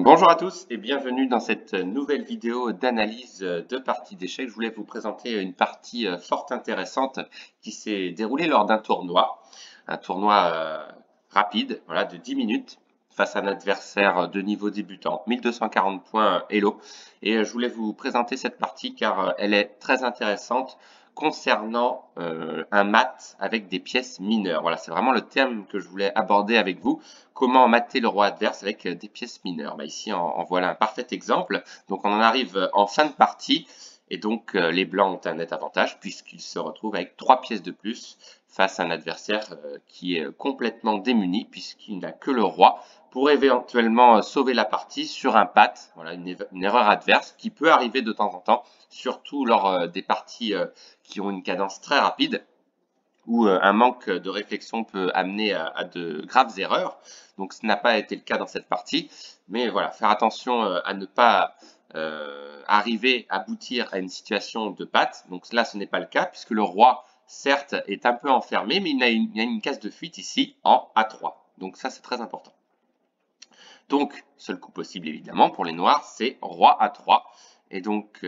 Bonjour à tous et bienvenue dans cette nouvelle vidéo d'analyse de partie d'échecs. Je voulais vous présenter une partie fort intéressante qui s'est déroulée lors d'un tournoi. Un tournoi rapide, voilà, de 10 minutes face à un adversaire de niveau débutant, 1240 points Elo. Et je voulais vous présenter cette partie car elle est très intéressante concernant un mat avec des pièces mineures. Voilà, c'est vraiment le terme que je voulais aborder avec vous. Comment mater le roi adverse avec des pièces mineures. Bah, ici, en voilà un parfait exemple. Donc, on en arrive en fin de partie. Et donc, les blancs ont un net avantage puisqu'ils se retrouvent avec 3 pièces de plus face à un adversaire qui est complètement démuni puisqu'il n'a que le roi pour éventuellement sauver la partie sur un pat. Voilà, une erreur adverse qui peut arriver de temps en temps, surtout lors des parties qui ont une cadence très rapide où un manque de réflexion peut amener à de graves erreurs. Donc ce n'a pas été le cas dans cette partie. Mais voilà, faire attention à ne pas arriver à aboutir à une situation de patte. Donc là, ce n'est pas le cas, puisque le roi, certes, est un peu enfermé, mais il y a une case de fuite ici en A3. Donc ça, c'est très important. Donc, seul coup possible, évidemment, pour les noirs, c'est roi A3. Et donc,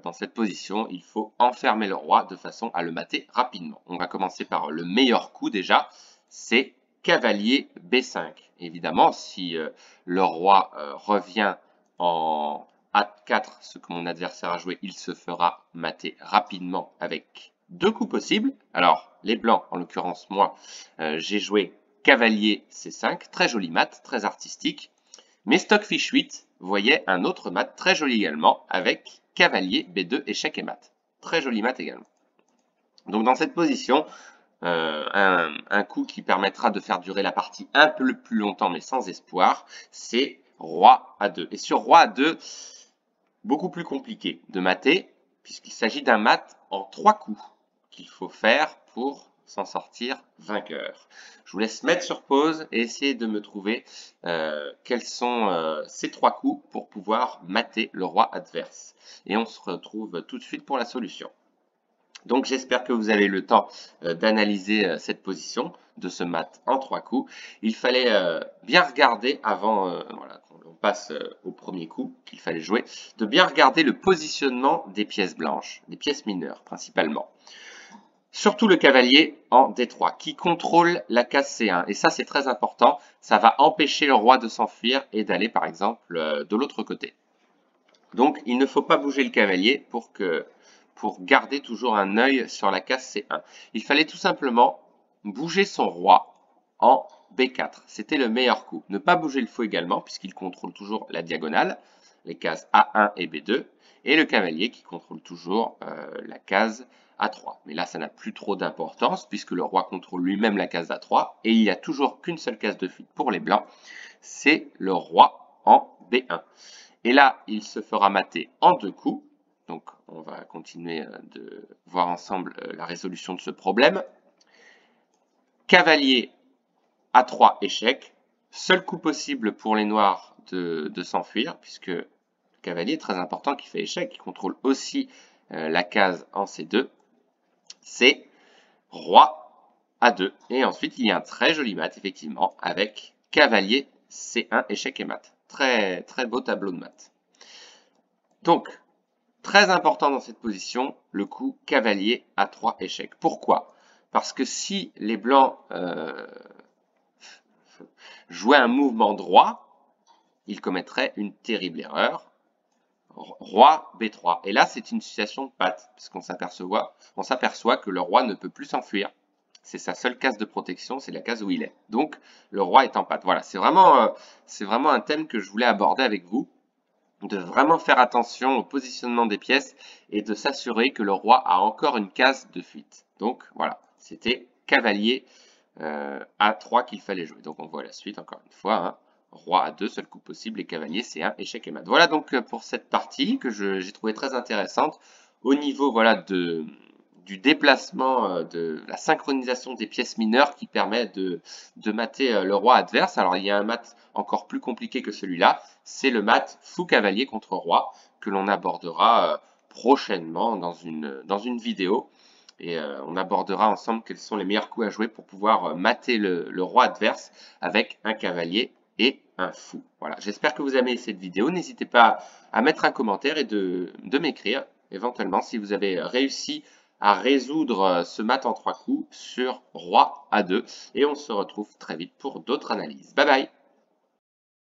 dans cette position, il faut enfermer le roi de façon à le mater rapidement. On va commencer par le meilleur coup déjà, c'est cavalier B5. Évidemment, si le roi revient en A4, ce que mon adversaire a joué, il se fera mater rapidement avec deux coups possibles. Alors, les blancs, en l'occurrence moi, j'ai joué cavalier C5, très joli mat, très artistique. Mais Stockfish 8 voyait un autre mat très joli également avec cavalier B2 échec et mat. Très joli mat également. Donc dans cette position, un coup qui permettra de faire durer la partie un peu plus longtemps mais sans espoir, c'est roi A2. Et sur roi A2, beaucoup plus compliqué de mater puisqu'il s'agit d'un mat en 3 coups qu'il faut faire pour s'en sortir vainqueur. Je vous laisse mettre sur pause et essayer de me trouver quels sont ces 3 coups pour pouvoir mater le roi adverse. Et on se retrouve tout de suite pour la solution. Donc j'espère que vous avez le temps d'analyser cette position de ce mat en 3 coups. Il fallait bien regarder avant voilà, qu'on passe au premier coup qu'il fallait jouer, de bien regarder le positionnement des pièces blanches, des pièces mineures principalement. Surtout le cavalier en D3 qui contrôle la case C1. Et ça, c'est très important. Ça va empêcher le roi de s'enfuir et d'aller, par exemple, de l'autre côté. Donc, il ne faut pas bouger le cavalier pour garder toujours un œil sur la case C1. Il fallait tout simplement bouger son roi en B4. C'était le meilleur coup. Ne pas bouger le fou également, puisqu'il contrôle toujours la diagonale, les cases A1 et B2, et le cavalier qui contrôle toujours la case A3. Mais là, ça n'a plus trop d'importance, puisque le roi contrôle lui-même la case A3, et il n'y a toujours qu'une seule case de fuite pour les blancs, c'est le roi en B1. Et là, il se fera mater en 2 coups. Donc, on va continuer de voir ensemble la résolution de ce problème. Cavalier A3 échec. Seul coup possible pour les noirs de s'enfuir, puisque le cavalier est très important qui fait échec, qui contrôle aussi la case en C2. C'est roi A2. Et ensuite, il y a un très joli mat, effectivement, avec cavalier C1 échec et mat. Très, très beau tableau de mat. Donc, très important dans cette position, le coup cavalier A3 échec. Pourquoi? Parce que si les blancs jouaient un mouvement droit, ils commettraient une terrible erreur. Roi B3. Et là, c'est une situation de patte, puisqu'on s'aperçoit que le roi ne peut plus s'enfuir. C'est sa seule case de protection, c'est la case où il est. Donc, le roi est en patte. Voilà, c'est vraiment un thème que je voulais aborder avec vous, de vraiment faire attention au positionnement des pièces et de s'assurer que le roi a encore une case de fuite. Donc, voilà, c'était cavalier A3 qu'il fallait jouer. Donc, on voit la suite, encore une fois, hein. Roi A2, seul coup possible, et cavalier C1, échec et mat. Voilà donc pour cette partie que j'ai trouvé très intéressante au niveau voilà, du déplacement, de la synchronisation des pièces mineures qui permet de mater le roi adverse. Alors il y a un mat encore plus compliqué que celui-là, c'est le mat fou cavalier contre roi que l'on abordera prochainement dans une vidéo. Et on abordera ensemble quels sont les meilleurs coups à jouer pour pouvoir mater le roi adverse avec un cavalier et un fou. Voilà, j'espère que vous avez aimé cette vidéo. N'hésitez pas à mettre un commentaire et de m'écrire éventuellement si vous avez réussi à résoudre ce mat en 3 coups sur roi A2. Et on se retrouve très vite pour d'autres analyses. Bye bye!